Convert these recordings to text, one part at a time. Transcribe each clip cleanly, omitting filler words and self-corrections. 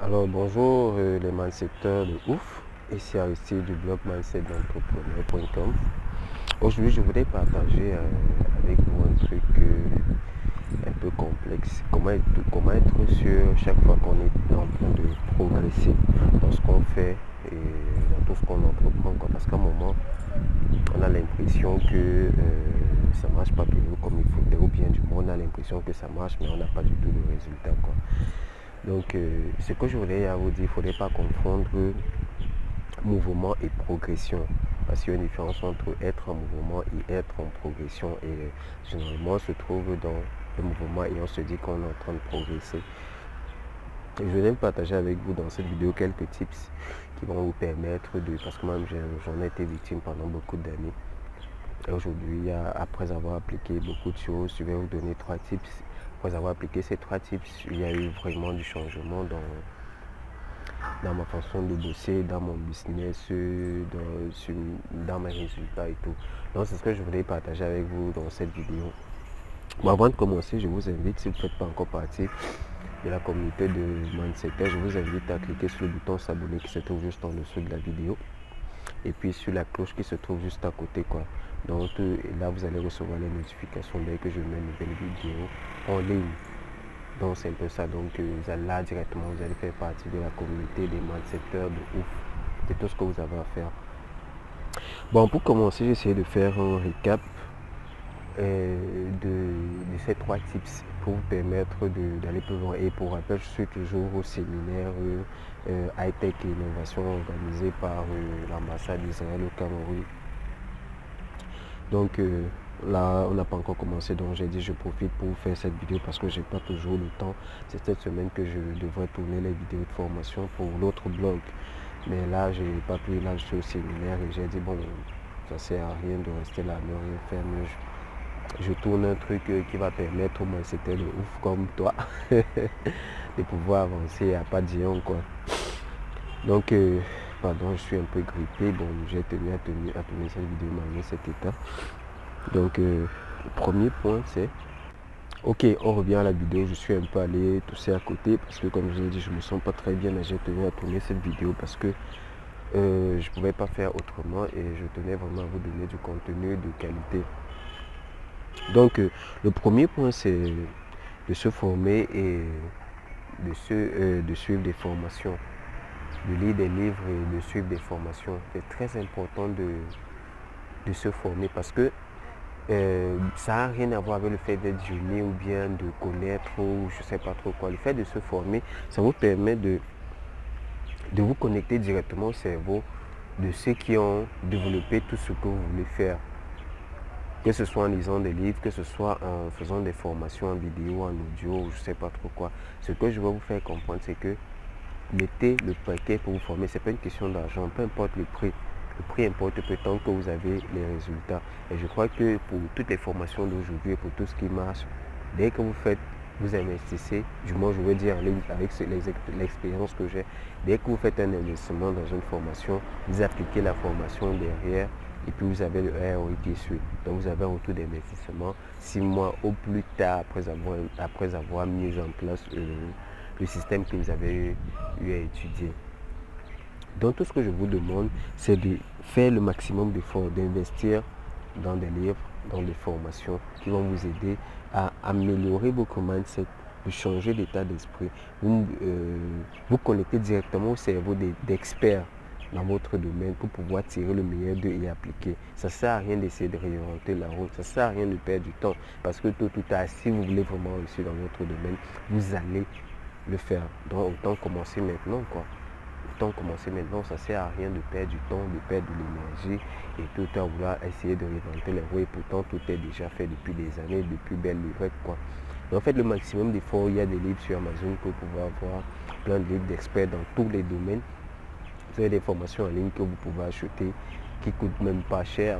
Alors bonjour les mindsetteurs de ouf, ici Aristide du blog mindsetdentrepreneur.com. Aujourd'hui je voudrais partager avec vous un truc un peu complexe. Comment être sûr chaque fois qu'on est en train de progresser dans ce qu'on fait et dans tout ce qu'on entreprend. Parce qu'à un moment, on a l'impression que ça marche pas toujours comme il faudrait, ou bien du moins on a l'impression que ça marche mais on n'a pas du tout le résultat. Donc, ce que je voulais vous dire, il ne faudrait pas confondre mouvement et progression. Parce qu'il y a une différence entre être en mouvement et être en progression. Et généralement, on se trouve dans le mouvement et on se dit qu'on est en train de progresser. Je voulais partager avec vous dans cette vidéo quelques tips qui vont vous permettre de... Parce que moi, j'en ai été victime pendant beaucoup d'années. Aujourd'hui, après avoir appliqué beaucoup de choses, je vais vous donner 3 tips. Après avoir appliqué ces 3 tips, il y a eu vraiment du changement dans ma façon de bosser, dans mon business, dans mes résultats et tout. Donc c'est ce que je voulais partager avec vous dans cette vidéo. Bon, avant de commencer, je vous invite, si vous ne faites pas encore partie de la communauté de Mindsetter, je vous invite à cliquer sur le bouton s'abonner qui se trouve juste en dessous de la vidéo. Et puis sur la cloche qui se trouve juste à côté. Donc là, vous allez recevoir les notifications dès que je mets une nouvelle vidéo en ligne. Donc c'est un peu ça. Donc vous allez là directement, vous allez faire partie de la communauté des mindsetteurs de ouf. C'est tout ce que vous avez à faire. Bon, pour commencer, j'ai essayé de faire un recap de ces 3 tips pour vous permettre d'aller plus loin. Et pour rappel, je suis toujours au séminaire high-tech et innovation organisé par l'ambassade d'Israël au Cameroun. Donc là, on n'a pas encore commencé, donc j'ai dit je profite pour vous faire cette vidéo parce que j'ai pas toujours le temps. C'est cette semaine que je devrais tourner les vidéos de formation pour l'autre blog. Mais là, j'ai pas pu, là je suis au séminaire et j'ai dit bon, ça sert à rien de rester là, ne rien faire, mais je tourne un truc qui va permettre au moins c'était le ouf comme toi de pouvoir avancer à pas dire quoi. Donc pardon, je suis un peu grippé, bon j'ai tenu à tourner cette vidéo malgré cet état. Donc le premier point c'est ok, on revient à la vidéo. Je suis un peu allé tousser à côté parce que comme je l'ai dit, je me sens pas très bien, mais j'ai tenu à tourner cette vidéo parce que je pouvais pas faire autrement et je tenais vraiment à vous donner du contenu de qualité. Donc le premier point c'est de se former et de suivre des formations, de lire des livres et de suivre des formations. C'est très important de se former parce que ça n'a rien à voir avec le fait d'être génie ou bien de connaître ou je sais pas trop quoi. Le fait de se former, ça vous permet de vous connecter directement au cerveau de ceux qui ont développé tout ce que vous voulez faire. Que ce soit en lisant des livres, que ce soit en faisant des formations en vidéo, en audio, je sais pas trop quoi. Ce que je veux vous faire comprendre, c'est que mettez le paquet pour vous former. Ce n'est pas une question d'argent, peu importe le prix. Le prix importe peu tant que vous avez les résultats. Et je crois que pour toutes les formations d'aujourd'hui et pour tout ce qui marche, dès que vous investissez, du moins je veux dire avec l'expérience que j'ai, dès que vous faites un investissement dans une formation, vous appliquez la formation derrière et puis vous avez le ROI qui suit. Donc vous avez un retour d'investissement 6 mois au plus tard après avoir mis en place le système que vous avez eu à étudier. Donc tout ce que je vous demande, c'est de faire le maximum d'efforts, d'investir dans des livres, dans des formations qui vont vous aider à améliorer votre mindset, de changer d'état d'esprit. Vous connectez directement au cerveau d'experts dans votre domaine pour pouvoir tirer le meilleur d'eux et appliquer. Ça ne sert à rien d'essayer de réinventer la route, ça ne sert à rien de perdre du temps parce que tôt ou tard, si vous voulez vraiment réussir dans votre domaine, vous allez le faire. Donc autant commencer maintenant Autant commencer maintenant, ça ne sert à rien de perdre du temps, de perdre de l'énergie et tout à vouloir essayer de réinventer les roues et pourtant tout est déjà fait depuis des années, depuis belle lurette Donc faites le maximum d'efforts, il y a des livres sur Amazon pour pouvoir avoir plein de livres d'experts dans tous les domaines. Vous avez des formations en ligne que vous pouvez acheter qui ne coûtent même pas cher.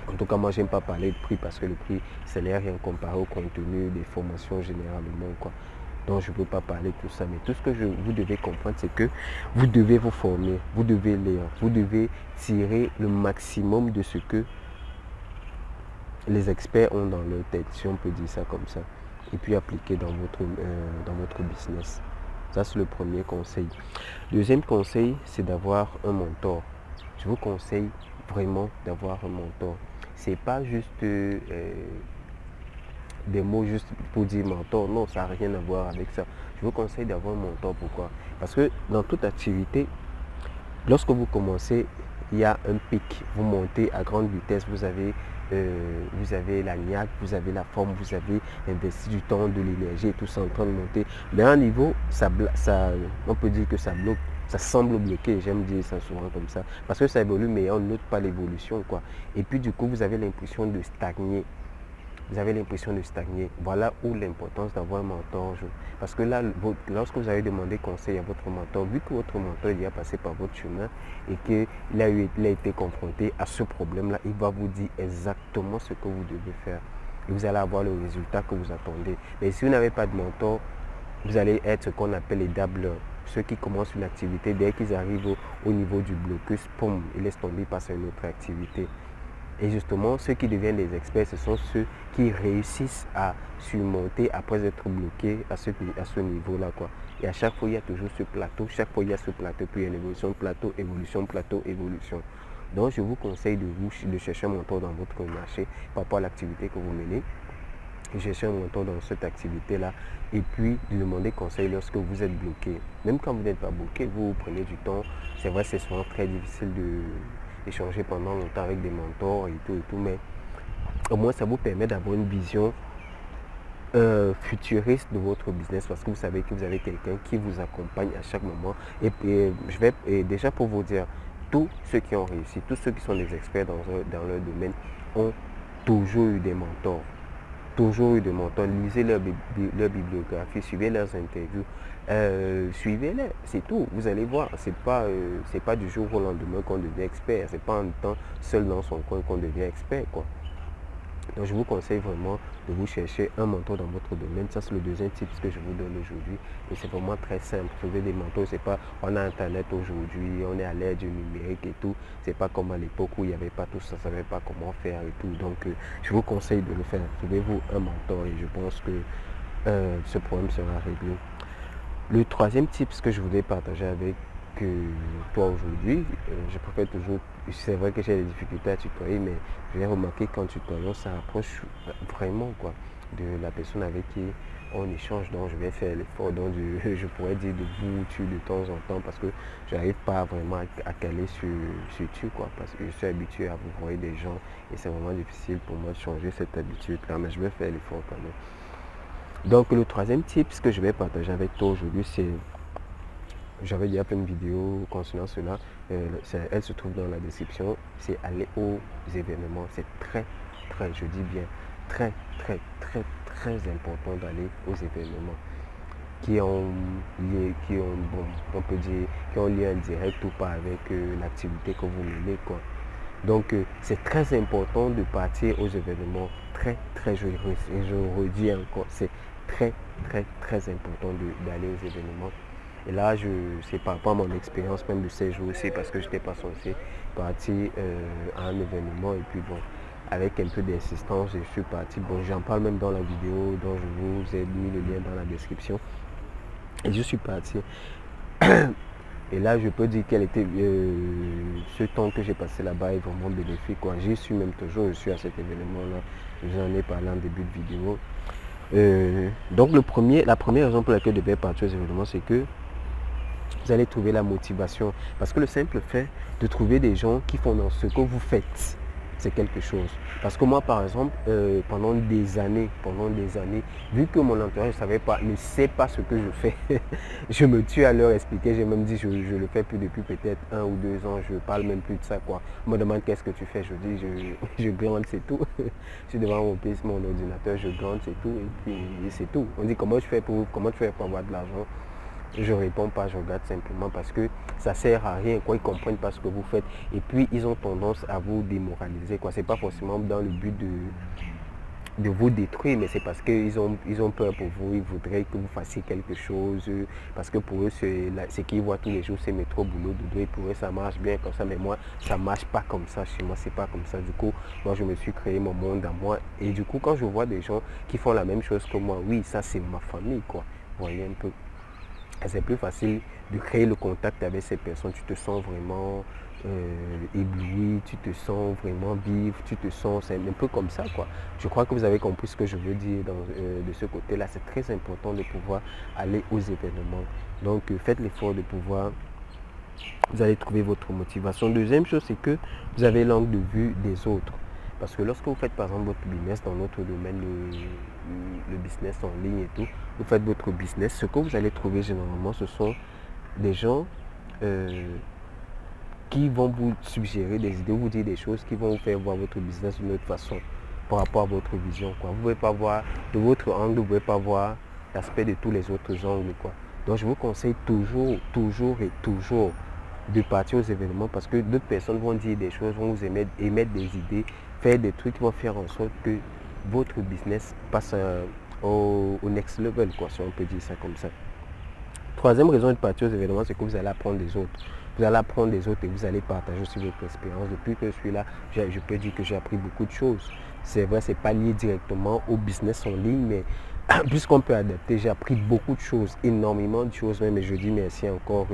En tout cas, moi, j'aime pas parler de prix parce que le prix, ça n'est rien comparé au contenu des formations généralement. Donc, je ne peux pas parler de tout ça. Mais tout ce que vous devez comprendre, c'est que vous devez vous former, vous devez lire, vous devez tirer le maximum de ce que les experts ont dans leur tête, si on peut dire ça comme ça. Et puis appliquer dans votre business. Ça, c'est le premier conseil. Deuxième conseil, c'est d'avoir un mentor. Je vous conseille vraiment d'avoir un mentor. C'est pas juste des mots juste pour dire mentor. Non, ça n'a rien à voir avec ça. Je vous conseille d'avoir un mentor. Pourquoi? Parce que dans toute activité, lorsque vous commencez, il y a un pic. Vous montez à grande vitesse, vous avez la niaque, vous avez la forme, vous avez investi du temps, de l'énergie et tout ça en train de monter. Mais à un niveau, on peut dire que ça bloque. Ça semble bloqué, j'aime dire ça souvent comme ça. Parce que ça évolue, mais on ne note pas l'évolution, quoi. Et puis du coup, vous avez l'impression de stagner. Vous avez l'impression de stagner. Voilà où l'importance d'avoir un mentor joue. Parce que là, lorsque vous avez demandé conseil à votre mentor, vu que votre mentor il a passé par votre chemin et qu'il a été confronté à ce problème-là, il va vous dire exactement ce que vous devez faire. Et vous allez avoir le résultat que vous attendez. Mais si vous n'avez pas de mentor, vous allez être ce qu'on appelle les dabbleurs. Ceux qui commencent une activité, dès qu'ils arrivent au niveau du blocus, poum, ils laissent tomber, passent à une autre activité. Et justement, ceux qui deviennent des experts, ce sont ceux qui réussissent à surmonter après être bloqués à ce niveau-là, quoi. Et à chaque fois, il y a toujours ce plateau. Chaque fois, il y a ce plateau, puis il y a une évolution, plateau, évolution. Donc, je vous conseille de chercher un mentor dans votre marché par rapport à l'activité que vous menez. Chercher un mentor dans cette activité-là et puis de demander conseil lorsque vous êtes bloqué. Même quand vous n'êtes pas bloqué, vous prenez du temps. C'est vrai, c'est souvent très difficile d'échanger pendant longtemps avec des mentors et tout, mais au moins ça vous permet d'avoir une vision futuriste de votre business parce que vous savez que vous avez quelqu'un qui vous accompagne à chaque moment. Et déjà pour vous dire, tous ceux qui ont réussi, tous ceux qui sont des experts dans leur domaine ont toujours eu des mentors. Toujours eu de mentors, lisez leur bibliographie, suivez leurs interviews, suivez-les, c'est tout. Vous allez voir, c'est pas du jour au lendemain qu'on devient expert, c'est pas en étant seul dans son coin qu'on devient expert, quoi. Donc je vous conseille vraiment de vous chercher un mentor dans votre domaine. Ça c'est le deuxième tip que je vous donne aujourd'hui. Et c'est vraiment très simple. Trouver des mentors, c'est pas on a internet aujourd'hui, on est à l'ère du numérique et tout. C'est pas comme à l'époque où il n'y avait pas tout ça, ne savait pas comment faire et tout. Donc je vous conseille de le faire. Trouvez-vous un mentor et je pense que ce problème sera réglé. Le troisième tip que je voulais partager avec toi aujourd'hui, je préfère toujours, c'est vrai que j'ai des difficultés à tutoyer, mais j'ai remarqué qu'en tutoyant, ça approche vraiment quoi, de la personne avec qui on échange. Donc je vais faire l'effort, donc je pourrais dire de vous, tu de temps en temps, parce que je n'arrive pas vraiment à caler sur tu, quoi, parce que je suis habitué à vous voir des gens et c'est vraiment difficile pour moi de changer cette habitude-là, mais je vais faire l'effort quand même. Donc le troisième tip que je vais partager avec toi aujourd'hui, c'est, j'avais déjà fait une vidéo concernant cela, elle se trouve dans la description, c'est aller aux événements. C'est très, je dis bien, très important d'aller aux événements qui ont on peut dire, qui ont lien direct ou pas avec l'activité que vous menez, quoi. Donc c'est très important de partir aux événements, je redis encore, c'est très important d'aller aux événements. Et là, c'est par rapport à mon expérience même de ces jours aussi, parce que je n'étais pas censé partir à un événement. Et puis bon, avec un peu d'insistance, je suis parti. Bon, j'en parle même dans la vidéo dont je vous ai mis le lien dans la description. Et je suis parti. Et là, je peux dire quel était ce temps que j'ai passé là-bas est vraiment bénéfique. J'y suis même toujours, je suis à cet événement-là. J'en ai parlé en début de vidéo. Donc la première raison pour laquelle je devais partir aux événements, c'est que vous allez trouver la motivation. Parce que le simple fait de trouver des gens qui font dans ce que vous faites, c'est quelque chose. Parce que moi, par exemple, pendant des années, vu que mon entourage ne sait pas ce que je fais, je me tue à leur expliquer. J'ai même dit, je le fais plus depuis peut-être 1 ou 2 ans, je parle même plus de ça, quoi. On me demande qu'est-ce que tu fais, je dis, je grande, c'est tout. Je suis devant mon ordinateur, je grande, c'est tout, et puis c'est tout. On dit, comment tu fais pour avoir de l'argent? Je réponds pas, je regarde simplement parce que ça sert à rien, quoi. Ils comprennent pas ce que vous faites et puis ils ont tendance à vous démoraliser, quoi. C'est pas forcément dans le but de vous détruire, mais c'est parce qu'ils ont peur pour vous. Ils voudraient que vous fassiez quelque chose parce que pour eux, ce qu'ils voient tous les jours, c'est métro, boulot, dodo, et pour eux ça marche bien comme ça, mais moi ça marche pas comme ça. Chez moi c'est pas comme ça. Du coup, moi je me suis créé mon monde à moi et du coup quand je vois des gens qui font la même chose que moi, oui, ça c'est ma famille, quoi. Vous voyez un peu. c'est plus facile de créer le contact avec ces personnes. Tu te sens vraiment ébloui, tu te sens vraiment vivre, tu te sens, c'est un peu comme ça quoi. Je crois que vous avez compris ce que je veux dire de ce côté-là. C'est très important de pouvoir aller aux événements. Donc faites l'effort de pouvoir, vous allez trouver votre motivation. Deuxième chose, c'est que vous avez l'angle de vue des autres. Parce que lorsque vous faites par exemple votre business dans notre domaine, le business en ligne et tout, vous faites votre business, ce que vous allez trouver généralement, ce sont des gens qui vont vous suggérer des idées, vous dire des choses qui vont vous faire voir votre business d'une autre façon par rapport à votre vision, quoi. Vous ne pouvez pas voir de votre angle, vous ne pouvez pas voir l'aspect de tous les autres angles, quoi. Donc je vous conseille toujours de partir aux événements parce que d'autres personnes vont dire des choses, vont vous émettre des idées, faire des trucs qui vont faire en sorte que votre business passe au next level, quoi, si on peut dire ça comme ça. Troisième raison de partir aux événements, c'est que vous allez apprendre des autres. Vous allez apprendre des autres et vous allez partager aussi votre expérience. Depuis que je suis là, je peux dire que j'ai appris beaucoup de choses. C'est vrai, ce n'est pas lié directement au business en ligne, mais puisqu'on peut adapter, j'ai appris beaucoup de choses, énormément de choses même. Et je dis merci encore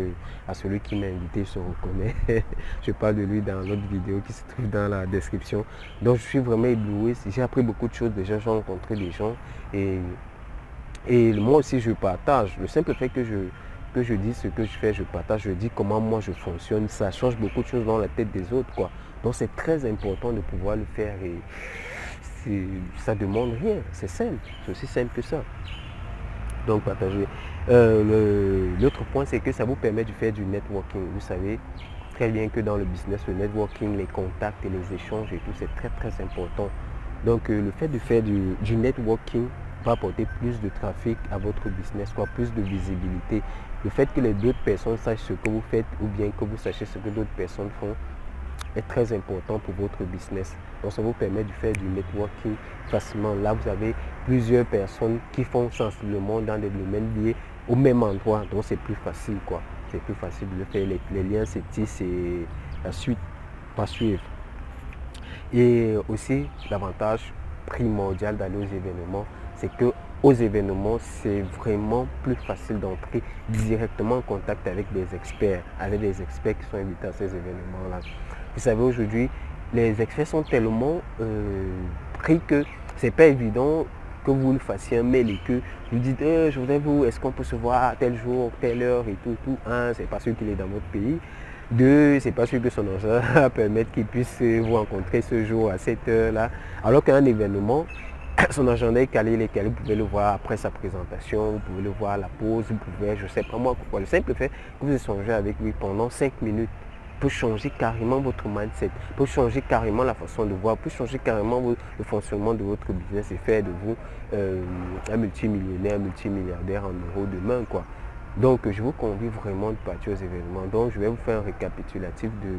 à celui qui m'a invité, il se reconnaît. Je parle de lui dans l'autre vidéo qui se trouve dans la description. Donc je suis vraiment ébloui. J'ai appris beaucoup de choses déjà, j'ai rencontré des gens et moi aussi je partage. Le simple fait que je dis ce que je fais, je partage, je dis comment moi je fonctionne, ça change beaucoup de choses dans la tête des autres, quoi. Donc c'est très important de pouvoir le faire et ça ne demande rien, c'est simple, c'est aussi simple que ça. Donc partager. L'autre point, c'est que ça vous permet de faire du networking. Vous savez très bien que dans le business, le networking, les contacts et les échanges et tout, c'est très très important. Donc le fait de faire du networking va apporter plus de trafic à votre business, quoi, plus de visibilité. Le fait que les autres personnes sachent ce que vous faites ou bien que vous sachiez ce que d'autres personnes font est très important pour votre business. Donc ça vous permet de faire du networking facilement. Là, vous avez plusieurs personnes qui font sensiblement dans des domaines liés au même endroit. Donc c'est plus facile, quoi. C'est plus facile de le faire. Les liens se tissent et la suite va suivre. Et aussi, l'avantage primordial d'aller aux événements, c'est que aux événements, c'est vraiment plus facile d'entrer directement en contact avec des experts qui sont invités à ces événements-là. Vous savez, aujourd'hui, les experts sont tellement pris que c'est pas évident que vous le fassiez un mail et que vous dites je voudrais vous, est-ce qu'on peut se voir à tel jour, telle heure et tout. Un, c'est pas sûr qu'il est dans votre pays. Deux, c'est pas sûr que son agent va permettre qu'il puisse vous rencontrer ce jour à cette heure-là. Alors qu'un événement, son agenda est calé, vous pouvez le voir après sa présentation, vous pouvez le voir à la pause, vous pouvez, je sais pas moi pourquoi. Le simple fait que vous échangez avec lui pendant 5 minutes peut changer carrément votre mindset, peut changer carrément la façon de voir, peut changer carrément le fonctionnement de votre business et faire de vous un multimillionnaire, multimilliardaire en euros demain, quoi. Donc je vous convie vraiment de partir aux événements. Donc je vais vous faire un récapitulatif de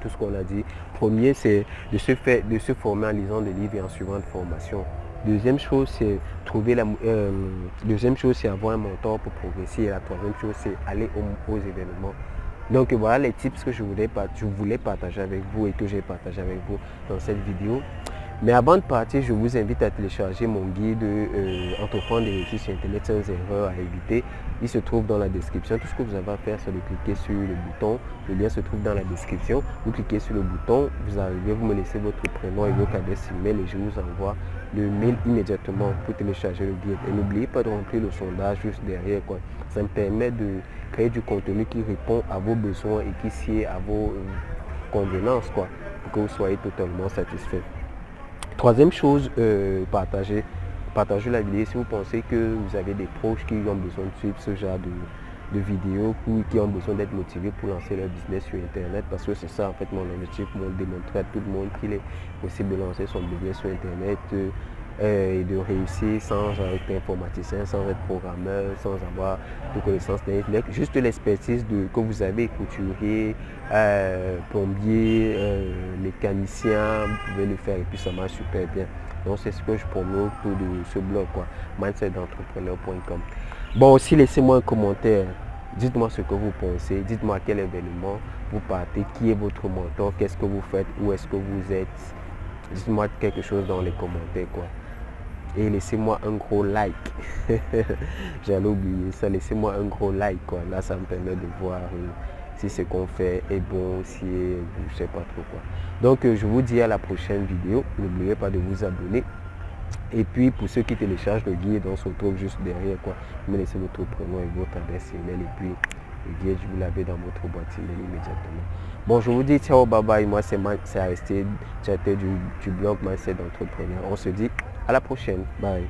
tout ce qu'on a dit. Premier, c'est de se former en lisant des livres et en suivant une formation. Deuxième chose, c'est avoir un mentor pour progresser. Et la troisième chose, c'est aller aux événements. Donc voilà les tips que je voulais partager avec vous et que j'ai partagé avec vous dans cette vidéo. Mais avant de partir, je vous invite à télécharger mon guide Entreprendre des réussites sur Internet sans erreur à éviter. Il se trouve dans la description. Tout ce que vous avez à faire, c'est de cliquer sur le bouton. Le lien se trouve dans la description. Vous cliquez sur le bouton, vous arrivez, vous me laissez votre prénom et votre adresse email et je vous envoie le mail immédiatement pour télécharger le guide. Et n'oubliez pas de remplir le sondage juste derrière, quoi. Ça me permet de créer du contenu qui répond à vos besoins et qui sied à vos convenances, quoi, pour que vous soyez totalement satisfait. Troisième chose, partagez la vidéo si vous pensez que vous avez des proches qui ont besoin de suivre ce genre de vidéos, qui ont besoin d'être motivés pour lancer leur business sur Internet, parce que c'est ça en fait mon objectif, pour démontrer à tout le monde qu'il est possible de lancer son business sur Internet et de réussir sans être informaticien, sans être programmeur, sans avoir de connaissances d'Internet, juste l'expertise que vous avez, couturier, plombier, mécanicien, vous pouvez le faire et puis ça marche super bien. Donc c'est ce que je promets autour de ce blog, quoi, mindsetentrepreneur.com. Bon, aussi laissez-moi un commentaire, dites-moi ce que vous pensez, dites-moi à quel événement vous partez, qui est votre mentor, qu'est-ce que vous faites, où est-ce que vous êtes, dites-moi quelque chose dans les commentaires, quoi. Et laissez-moi un gros like. J'allais oublier ça. Laissez-moi un gros like, quoi. Là, ça me permet de voir si ce qu'on fait est bon, si je sais pas trop quoi. Donc, je vous dis à la prochaine vidéo. N'oubliez pas de vous abonner. Et puis, pour ceux qui téléchargent le guide, on se retrouve juste derrière, quoi. Vous me laissez votre prénom et votre adresse email. Et puis, le guide, je vous l'avez dans votre boîte email immédiatement. Bon, je vous dis ciao, bye bye. Moi, c'est Aristide, directeur du blog Mindset d'entrepreneur. On se dit à la prochaine. Bye.